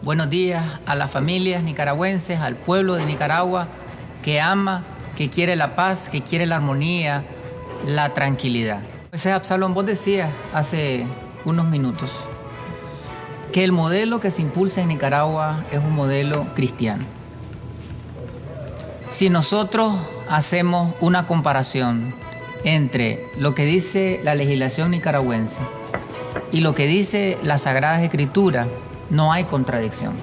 Buenos días a las familias nicaragüenses, al pueblo de Nicaragua que ama, que quiere la paz, que quiere la armonía, la tranquilidad. Pues Absalón, vos decías hace unos minutos que el modelo que se impulsa en Nicaragua es un modelo cristiano. Si nosotros hacemos una comparación entre lo que dice la legislación nicaragüense y lo que dice las Sagradas Escrituras, no hay contradicción.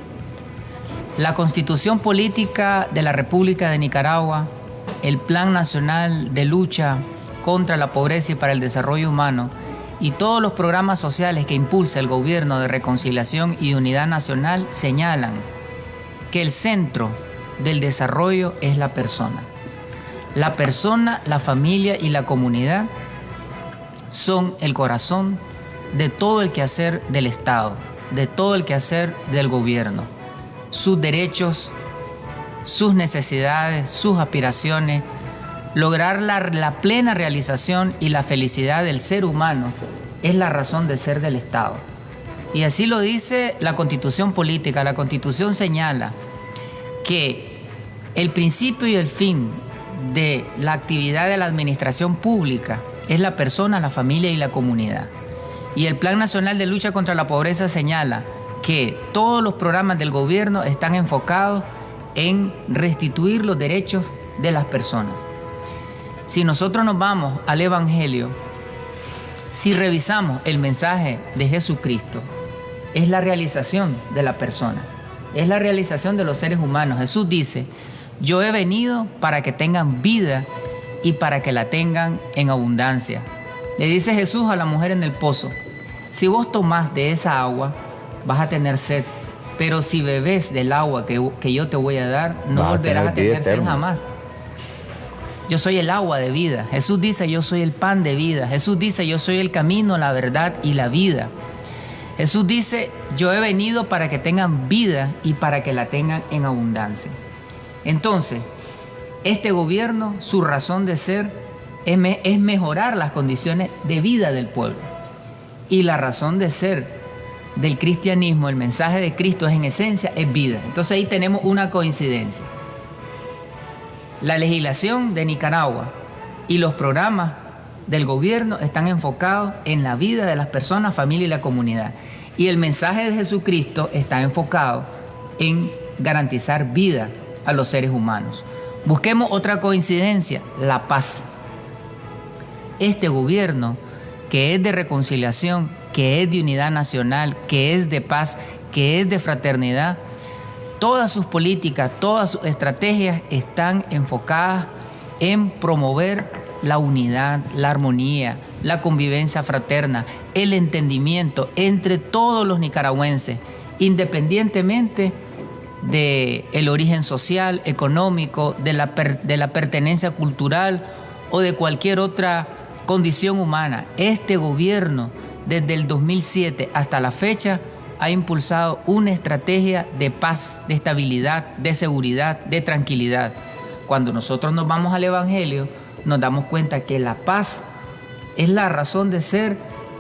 La Constitución Política de la República de Nicaragua, el Plan Nacional de Lucha contra la Pobreza y para el Desarrollo Humano y todos los programas sociales que impulsa el Gobierno de Reconciliación y Unidad Nacional señalan que el centro del desarrollo es la persona. La persona, la familia y la comunidad son el corazón de todo el quehacer del Estado, de todo el quehacer del gobierno. Sus derechos, sus necesidades, sus aspiraciones, lograr la plena realización y la felicidad del ser humano es la razón de ser del Estado. Y así lo dice la Constitución Política. La Constitución señala que el principio y el fin de la actividad de la administración pública es la persona, la familia y la comunidad. Y el Plan Nacional de Lucha contra la Pobreza señala que todos los programas del gobierno están enfocados en restituir los derechos de las personas. Si nosotros nos vamos al Evangelio, si revisamos el mensaje de Jesucristo, es la realización de la persona, es la realización de los seres humanos. Jesús dice: yo he venido para que tengan vida y para que la tengan en abundancia. Le dice Jesús a la mujer en el pozo: si vos tomás de esa agua, vas a tener sed, pero si bebés del agua que yo te voy a dar, no volverás a tener sed jamás. Yo soy el agua de vida. Jesús dice: yo soy el pan de vida. Jesús dice: yo soy el camino, la verdad y la vida. Jesús dice: yo he venido para que tengan vida y para que la tengan en abundancia. Entonces, este gobierno, su razón de ser es mejorar las condiciones de vida del pueblo. Y la razón de ser del cristianismo, el mensaje de Cristo es en esencia, es vida. Entonces ahí tenemos una coincidencia. La legislación de Nicaragua y los programas del gobierno están enfocados en la vida de las personas, familia y la comunidad. Y el mensaje de Jesucristo está enfocado en garantizar vida a los seres humanos. Busquemos otra coincidencia: la paz. Este gobierno, que es de reconciliación, que es de unidad nacional, que es de paz, que es de fraternidad, todas sus políticas, todas sus estrategias están enfocadas en promover la unidad, la armonía, la convivencia fraterna, el entendimiento entre todos los nicaragüenses, independientemente del origen social, económico, de la pertenencia cultural o de cualquier otra condición humana. Este gobierno, desde el 2007 hasta la fecha, ha impulsado una estrategia de paz, de estabilidad, de seguridad, de tranquilidad. Cuando nosotros nos vamos al Evangelio, nos damos cuenta que la paz es la razón de ser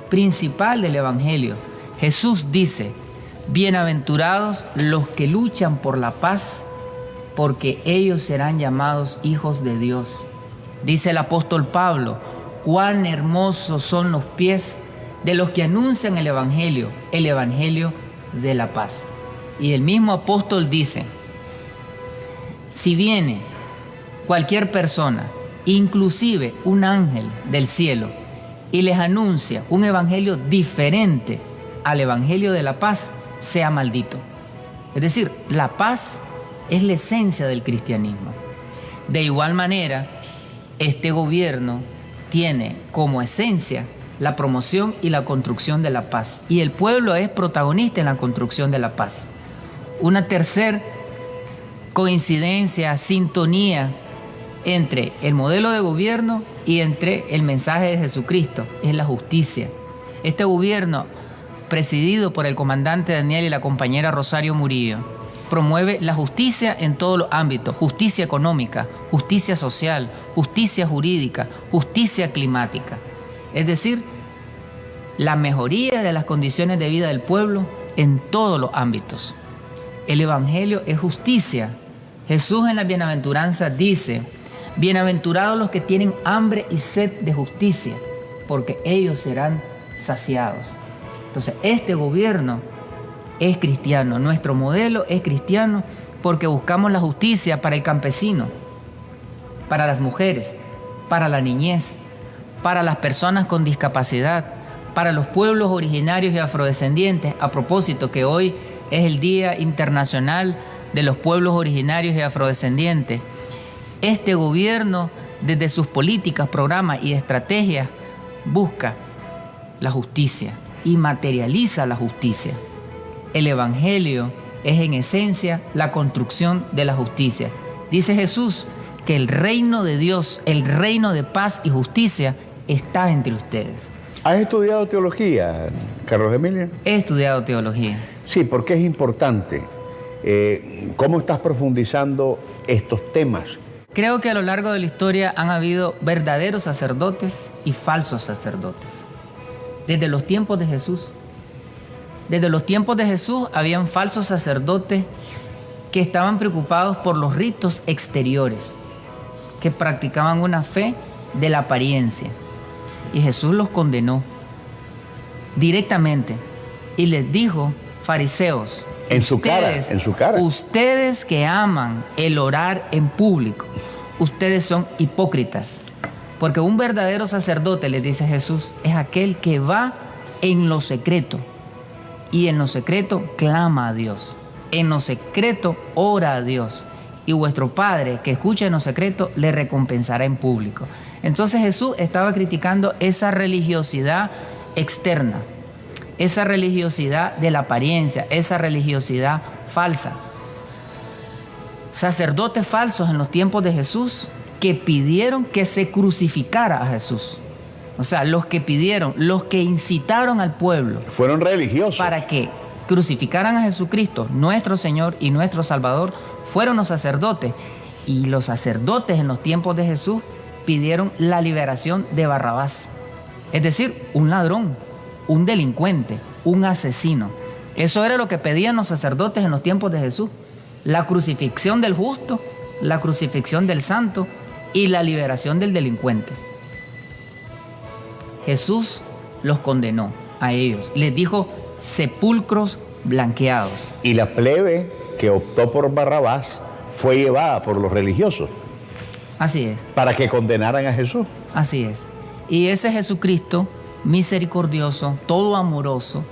principal del Evangelio. Jesús dice: bienaventurados los que luchan por la paz, porque ellos serán llamados hijos de Dios. Dice el apóstol Pablo: cuán hermosos son los pies de los que anuncian el Evangelio de la paz. Y el mismo apóstol dice: si viene cualquier persona, inclusive un ángel del cielo, y les anuncia un evangelio diferente al evangelio de la paz, sea maldito. Es decir, la paz es la esencia del cristianismo. De igual manera, este gobierno tiene como esencia la promoción y la construcción de la paz. Y el pueblo es protagonista en la construcción de la paz. Una tercera coincidencia, sintonía entre el modelo de gobierno y entre el mensaje de Jesucristo es la justicia. Este gobierno, presidido por el comandante Daniel y la compañera Rosario Murillo, promueve la justicia en todos los ámbitos: justicia económica, justicia social, justicia jurídica, justicia climática. Es decir, la mejoría de las condiciones de vida del pueblo en todos los ámbitos. El Evangelio es justicia. Jesús en la bienaventuranza dice: bienaventurados los que tienen hambre y sed de justicia, porque ellos serán saciados. Entonces, este gobierno es cristiano, nuestro modelo es cristiano, porque buscamos la justicia para el campesino, para las mujeres, para la niñez, para las personas con discapacidad, para los pueblos originarios y afrodescendientes. A propósito que hoy es el Día Internacional de los Pueblos Originarios y Afrodescendientes. Este gobierno, desde sus políticas, programas y estrategias, busca la justicia y materializa la justicia. El Evangelio es en esencia la construcción de la justicia. Dice Jesús que el reino de Dios, el reino de paz y justicia está entre ustedes. ¿Has estudiado teología, Carlos Emilio? He estudiado teología. Sí, porque es importante. ¿Cómo estás profundizando estos temas? Creo que a lo largo de la historia han habido verdaderos sacerdotes y falsos sacerdotes. Desde los tiempos de Jesús. Desde los tiempos de Jesús habían falsos sacerdotes que estaban preocupados por los ritos exteriores, que practicaban una fe de la apariencia. Y Jesús los condenó directamente y les dijo: fariseos, en su cara. Ustedes que aman el orar en público, ustedes son hipócritas. Porque un verdadero sacerdote, les dice Jesús, es aquel que va en lo secreto. Y en lo secreto clama a Dios. En lo secreto ora a Dios. Y vuestro Padre que escucha en lo secreto le recompensará en público. Entonces Jesús estaba criticando esa religiosidad externa, esa religiosidad de la apariencia, esa religiosidad falsa. Sacerdotes falsos en los tiempos de Jesús que pidieron que se crucificara a Jesús. O sea, los que pidieron, los que incitaron al pueblo. Fueron religiosos. Para que crucificaran a Jesucristo, nuestro Señor y nuestro Salvador, fueron los sacerdotes. Y los sacerdotes en los tiempos de Jesús pidieron la liberación de Barrabás. Es decir, un ladrón, un delincuente, un asesino. Eso era lo que pedían los sacerdotes en los tiempos de Jesús. La crucifixión del justo, la crucifixión del santo y la liberación del delincuente. Jesús los condenó a ellos. Les dijo: sepulcros blanqueados. Y la plebe que optó por Barrabás fue llevada por los religiosos. Así es. Para que condenaran a Jesús. Así es. Y ese Jesucristo misericordioso, todo amoroso,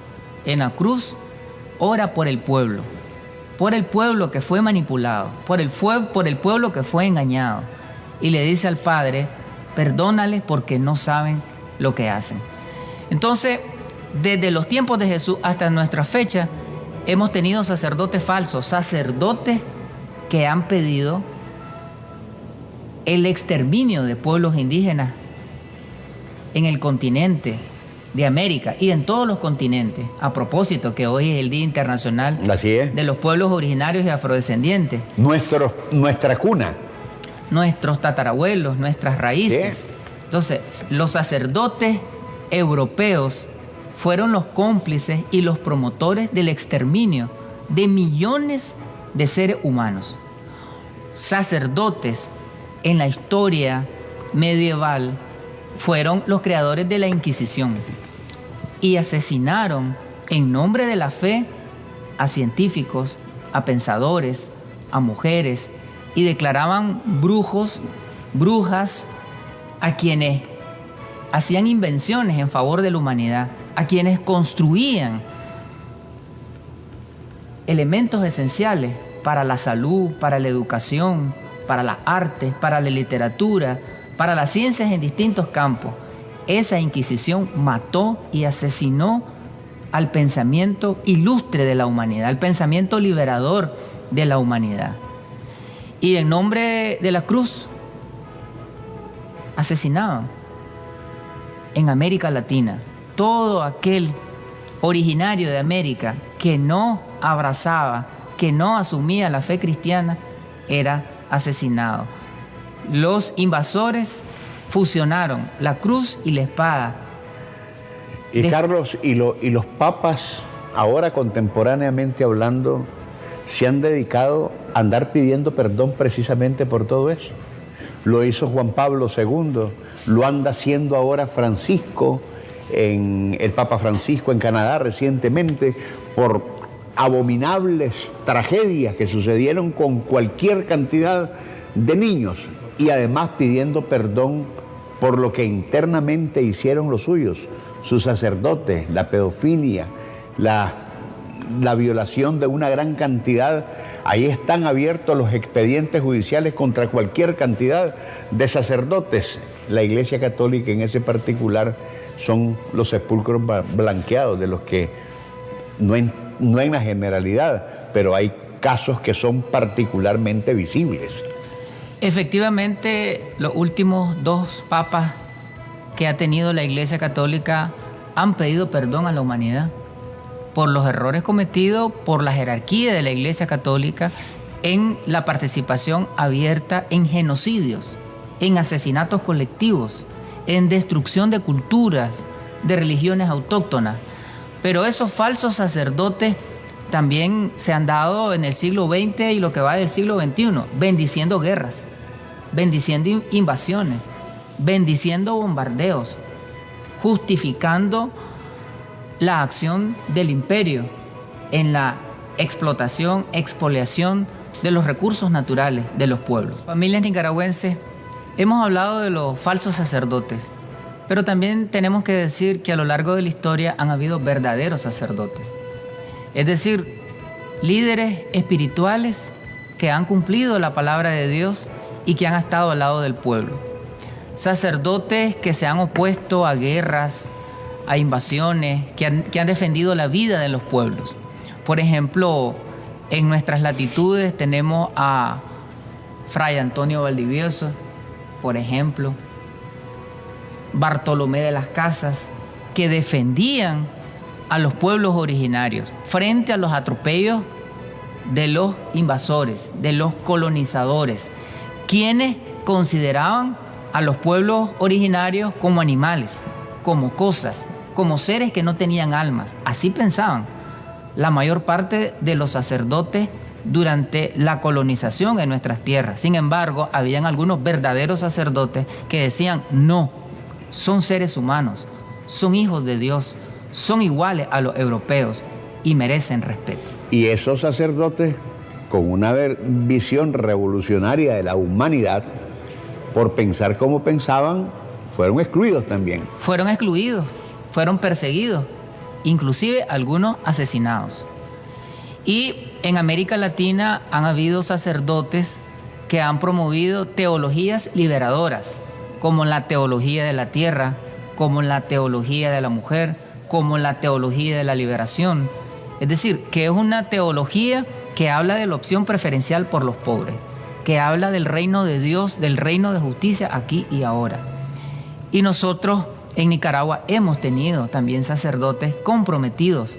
en la cruz ora por el pueblo que fue manipulado, por el pueblo que fue engañado. Y le dice al Padre: perdónales porque no saben lo que hacen. Entonces, desde los tiempos de Jesús hasta nuestra fecha, hemos tenido sacerdotes falsos, sacerdotes que han pedido el exterminio de pueblos indígenas en el continente de América y en todos los continentes. A propósito que hoy es el Día Internacional de los Pueblos Originarios y Afrodescendientes. Nuestra cuna. Nuestros tatarabuelos, nuestras raíces. Sí. Entonces, los sacerdotes europeos fueron los cómplices y los promotores del exterminio de millones de seres humanos. Sacerdotes en la historia medieval fueron los creadores de la Inquisición y asesinaron en nombre de la fe a científicos, a pensadores, a mujeres, y declaraban brujos, brujas, a quienes hacían invenciones en favor de la humanidad, a quienes construían elementos esenciales para la salud, para la educación, para las artes, para la literatura, para las ciencias en distintos campos. Esa Inquisición mató y asesinó al pensamiento ilustre de la humanidad, al pensamiento liberador de la humanidad. Y en nombre de la cruz asesinaban en América Latina todo aquel originario de América que no abrazaba, que no asumía la fe cristiana, era asesinado. Los invasores fusionaron la cruz y la espada. Y Carlos, ¿y los papas, ahora contemporáneamente hablando, se han dedicado a andar pidiendo perdón precisamente por todo eso. Lo hizo Juan Pablo II, lo anda haciendo ahora Francisco, el Papa Francisco en Canadá recientemente, por abominables tragedias que sucedieron con cualquier cantidad de niños, y además pidiendo perdón por lo que internamente hicieron los suyos, sus sacerdotes, la pedofilia, la violación de una gran cantidad. Ahí están abiertos los expedientes judiciales contra cualquier cantidad de sacerdotes. La Iglesia Católica en ese particular son los sepulcros blanqueados, de los que no en la generalidad, pero hay casos que son particularmente visibles. Efectivamente, los últimos 2 papas que ha tenido la Iglesia Católica han pedido perdón a la humanidad por los errores cometidos por la jerarquía de la Iglesia Católica en la participación abierta en genocidios, en asesinatos colectivos, en destrucción de culturas, de religiones autóctonas. Pero esos falsos sacerdotes también se han dado en el siglo XX y lo que va del siglo XXI, bendiciendo guerras, bendiciendo invasiones, bendiciendo bombardeos, justificando la acción del imperio en la explotación, expoliación de los recursos naturales de los pueblos. Familias nicaragüenses, hemos hablado de los falsos sacerdotes, pero también tenemos que decir que a lo largo de la historia han habido verdaderos sacerdotes. Es decir, líderes espirituales que han cumplido la palabra de Dios y que han estado al lado del pueblo. Sacerdotes que se han opuesto a guerras, a invasiones, que han defendido la vida de los pueblos. Por ejemplo, en nuestras latitudes tenemos a Fray Antonio Valdivieso, por ejemplo, Bartolomé de las Casas, que defendían a los pueblos originarios frente a los atropellos de los invasores, de los colonizadores, quienes consideraban a los pueblos originarios como animales, como cosas, como seres que no tenían almas. Así pensaban la mayor parte de los sacerdotes durante la colonización en nuestras tierras. Sin embargo, habían algunos verdaderos sacerdotes que decían: no, son seres humanos, son hijos de Dios, son iguales a los europeos y merecen respeto. Y esos sacerdotes, con una visión revolucionaria de la humanidad, por pensar como pensaban, fueron excluidos también. Fueron excluidos, fueron perseguidos, inclusive algunos asesinados. Y en América Latina han habido sacerdotes que han promovido teologías liberadoras, como la teología de la tierra, como la teología de la mujer, como la teología de la liberación. Es decir, que es una teología que habla de la opción preferencial por los pobres, que habla del reino de Dios, del reino de justicia aquí y ahora. Y nosotros en Nicaragua hemos tenido también sacerdotes comprometidos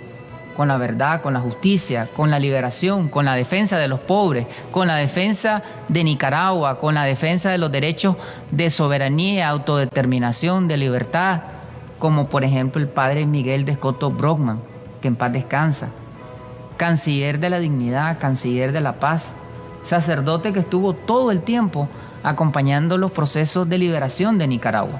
con la verdad, con la justicia, con la liberación, con la defensa de los pobres, con la defensa de Nicaragua, con la defensa de los derechos de soberanía, autodeterminación, de libertad, como por ejemplo el padre Miguel de Escoto Brockman, que en paz descansa, canciller de la dignidad, canciller de la paz, sacerdote que estuvo todo el tiempo acompañando los procesos de liberación de Nicaragua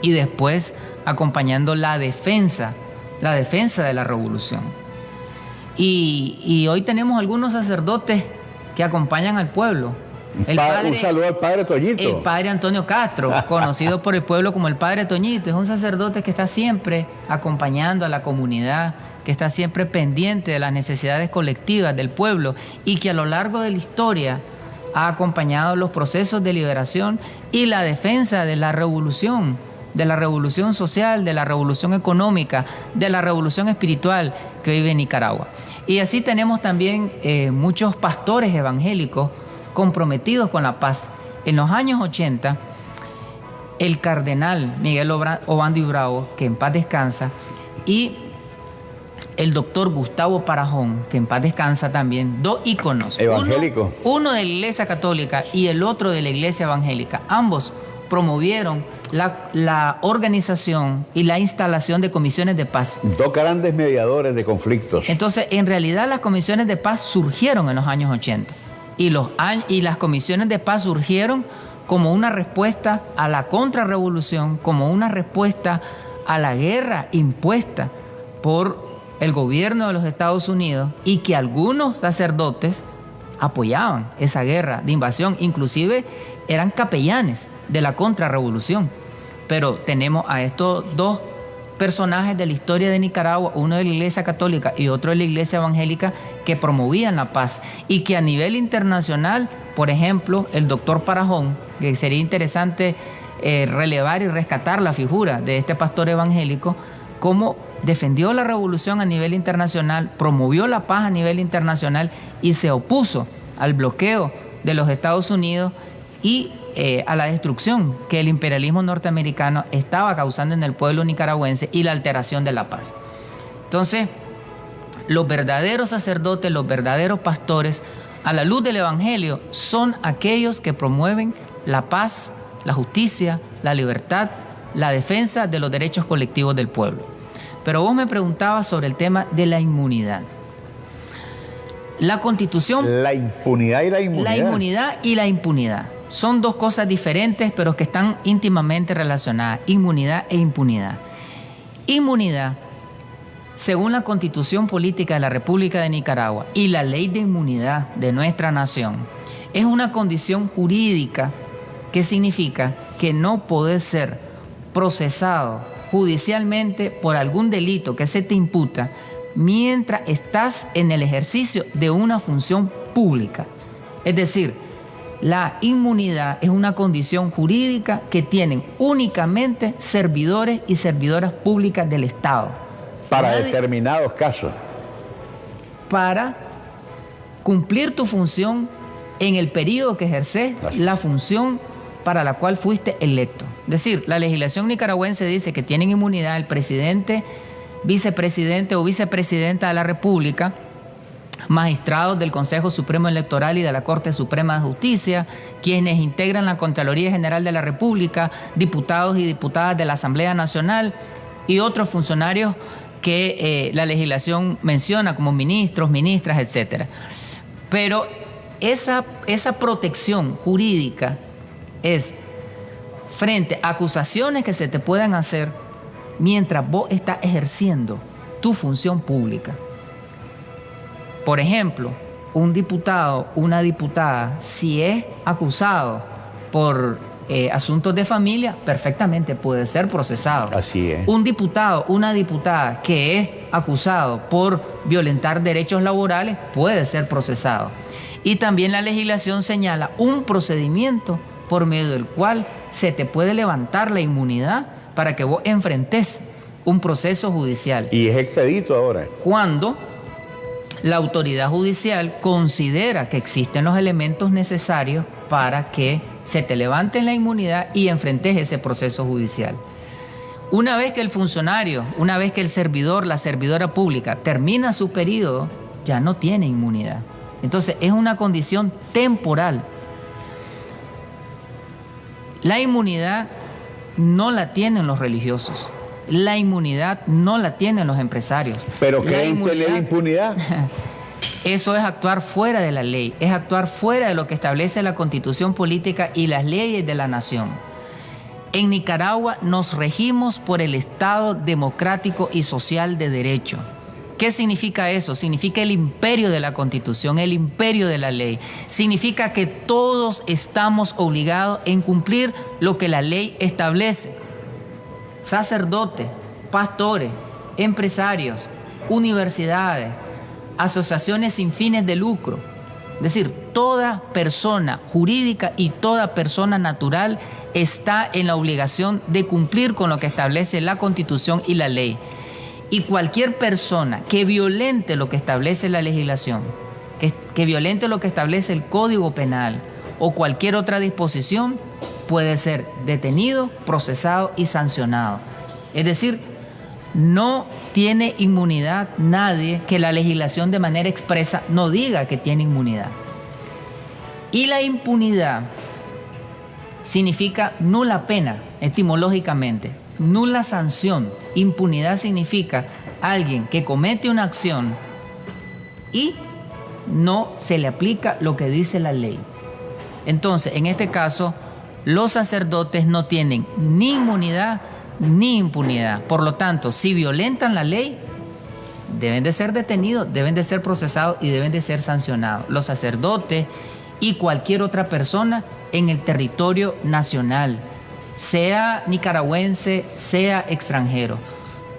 y después acompañando la defensa de la revolución. Y hoy tenemos algunos sacerdotes que acompañan al pueblo. Un saludo al padre Toñito. El padre Antonio Castro, conocido por el pueblo como el padre Toñito, es un sacerdote que está siempre acompañando a la comunidad, que está siempre pendiente de las necesidades colectivas del pueblo y que a lo largo de la historia ha acompañado los procesos de liberación y la defensa de la revolución social, de la revolución económica, de la revolución espiritual que vive en Nicaragua. Y así tenemos también muchos pastores evangélicos comprometidos con la paz. En los años 80, el cardenal Miguel Obando y Bravo, que en paz descansa, y el doctor Gustavo Parajón, que en paz descansa también, 2 íconos. Uno de la Iglesia Católica y el otro de la Iglesia Evangélica. Ambos promovieron la organización y la instalación de comisiones de paz. Dos grandes mediadores de conflictos. Entonces, en realidad las comisiones de paz surgieron en los años 80 y las comisiones de paz surgieron como una respuesta a la contrarrevolución, como una respuesta a la guerra impuesta por el gobierno de los Estados Unidos, y que algunos sacerdotes apoyaban esa guerra de invasión, inclusive eran capellanes de la contrarrevolución. Pero tenemos a estos dos personajes de la historia de Nicaragua, uno de la Iglesia Católica y otro de la Iglesia Evangélica, que promovían la paz y que a nivel internacional, por ejemplo, el doctor Parajón, que sería interesante relevar y rescatar la figura de este pastor evangélico, cómo defendió la revolución a nivel internacional, promovió la paz a nivel internacional y se opuso al bloqueo de los Estados Unidos y a la destrucción que el imperialismo norteamericano estaba causando en el pueblo nicaragüense y la alteración de la paz. Entonces, los verdaderos sacerdotes, los verdaderos pastores, a la luz del Evangelio, son aquellos que promueven la paz, la justicia, la libertad, la defensa de los derechos colectivos del pueblo. Pero vos me preguntabas sobre el tema de la inmunidad. La Constitución... La impunidad y la inmunidad. La inmunidad y la impunidad. Son dos cosas diferentes, pero que están íntimamente relacionadas. Inmunidad e impunidad. Inmunidad, según la Constitución Política de la República de Nicaragua y la Ley de Inmunidad de nuestra nación, es una condición jurídica que significa que no podés ser procesado judicialmente por algún delito que se te imputa mientras estás en el ejercicio de una función pública. Es decir, la inmunidad es una condición jurídica que tienen únicamente servidores y servidoras públicas del Estado. Para determinados casos. Para cumplir tu función en el periodo que ejerces la función para la cual fuiste electo. Es decir, la legislación nicaragüense dice que tienen inmunidad el presidente, vicepresidente o vicepresidenta de la República, magistrados del Consejo Supremo Electoral y de la Corte Suprema de Justicia, quienes integran la Contraloría General de la República, diputados y diputadas de la Asamblea Nacional y otros funcionarios que la legislación menciona como ministros, ministras, etc. Pero esa protección jurídica es frente a acusaciones que se te puedan hacer mientras vos estás ejerciendo tu función pública. Por ejemplo, un diputado, una diputada, si es acusado por asuntos de familia, perfectamente puede ser procesado. Así es. Un diputado, una diputada que es acusado por violentar derechos laborales, puede ser procesado. Y también la legislación señala un procedimiento por medio del cual se te puede levantar la inmunidad para que vos enfrentes un proceso judicial. Y es expedito ahora. Cuando la autoridad judicial considera que existen los elementos necesarios para que se te levante la inmunidad y enfrentes ese proceso judicial. Una vez que el funcionario, una vez que el servidor, la servidora pública termina su periodo, ya no tiene inmunidad. Entonces es una condición temporal. La inmunidad no la tienen los religiosos. La inmunidad no la tienen los empresarios. ¿Pero creen tener impunidad? Eso es actuar fuera de la ley, es actuar fuera de lo que establece la Constitución Política y las leyes de la nación. En Nicaragua nos regimos por el Estado democrático y social de derecho. ¿Qué significa eso? Significa el imperio de la Constitución, el imperio de la ley. Significa que todos estamos obligados en cumplir lo que la ley establece. Sacerdotes, pastores, empresarios, universidades, asociaciones sin fines de lucro. Es decir, toda persona jurídica y toda persona natural está en la obligación de cumplir con lo que establece la Constitución y la ley. Y cualquier persona que violente lo que establece la legislación, que violente lo que establece el Código Penal o cualquier otra disposición, puede ser detenido, procesado y sancionado. Es decir, no tiene inmunidad nadie que la legislación de manera expresa no diga que tiene inmunidad. Y la impunidad significa nula pena, etimológicamente, nula sanción. Impunidad significa alguien que comete una acción y no se le aplica lo que dice la ley. Entonces, en este caso, los sacerdotes no tienen ni inmunidad ni impunidad. Por lo tanto, si violentan la ley, deben de ser detenidos, deben de ser procesados y deben de ser sancionados. Los sacerdotes y cualquier otra persona en el territorio nacional, sea nicaragüense, sea extranjero.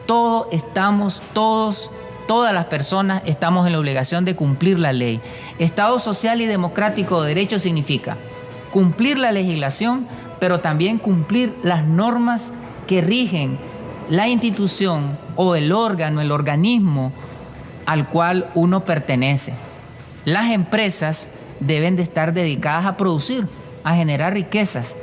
Todas las personas estamos en la obligación de cumplir la ley. Estado social y democrático de derecho significa cumplir la legislación, pero también cumplir las normas que rigen la institución o el órgano, el organismo al cual uno pertenece. Las empresas deben de estar dedicadas a producir, a generar riquezas.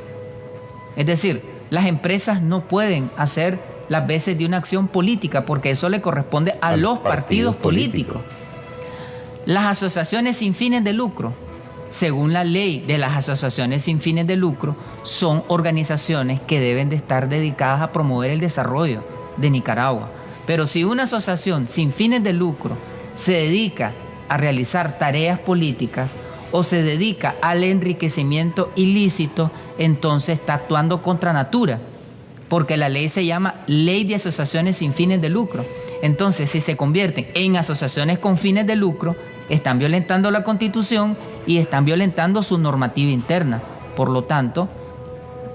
Es decir, las empresas no pueden hacer las veces de una acción política, porque eso le corresponde a los partidos políticos. Las asociaciones sin fines de lucro, según la ley de las asociaciones sin fines de lucro, son organizaciones que deben de estar dedicadas a promover el desarrollo de Nicaragua. Pero si una asociación sin fines de lucro se dedica a realizar tareas políticas o se dedica al enriquecimiento ilícito, entonces está actuando contra natura, porque la ley se llama Ley de Asociaciones sin fines de lucro. Entonces, si se convierten en asociaciones con fines de lucro, están violentando la Constitución y están violentando su normativa interna. Por lo tanto,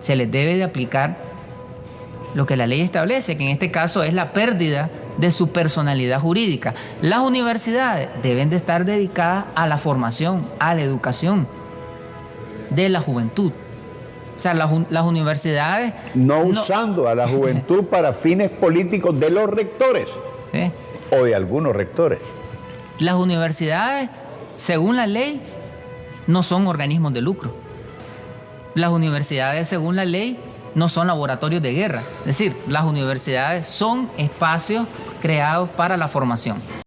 se les debe de aplicar lo que la ley establece, que en este caso es la pérdida de su personalidad jurídica. Las universidades deben de estar dedicadas a la formación, a la educación de la juventud. O sea, las universidades... No usando a la juventud para fines políticos de los rectores o de algunos rectores. Las universidades, según la ley, no son organismos de lucro. Las universidades, según la ley, no son laboratorios de guerra. Es decir, las universidades son espacios creados para la formación.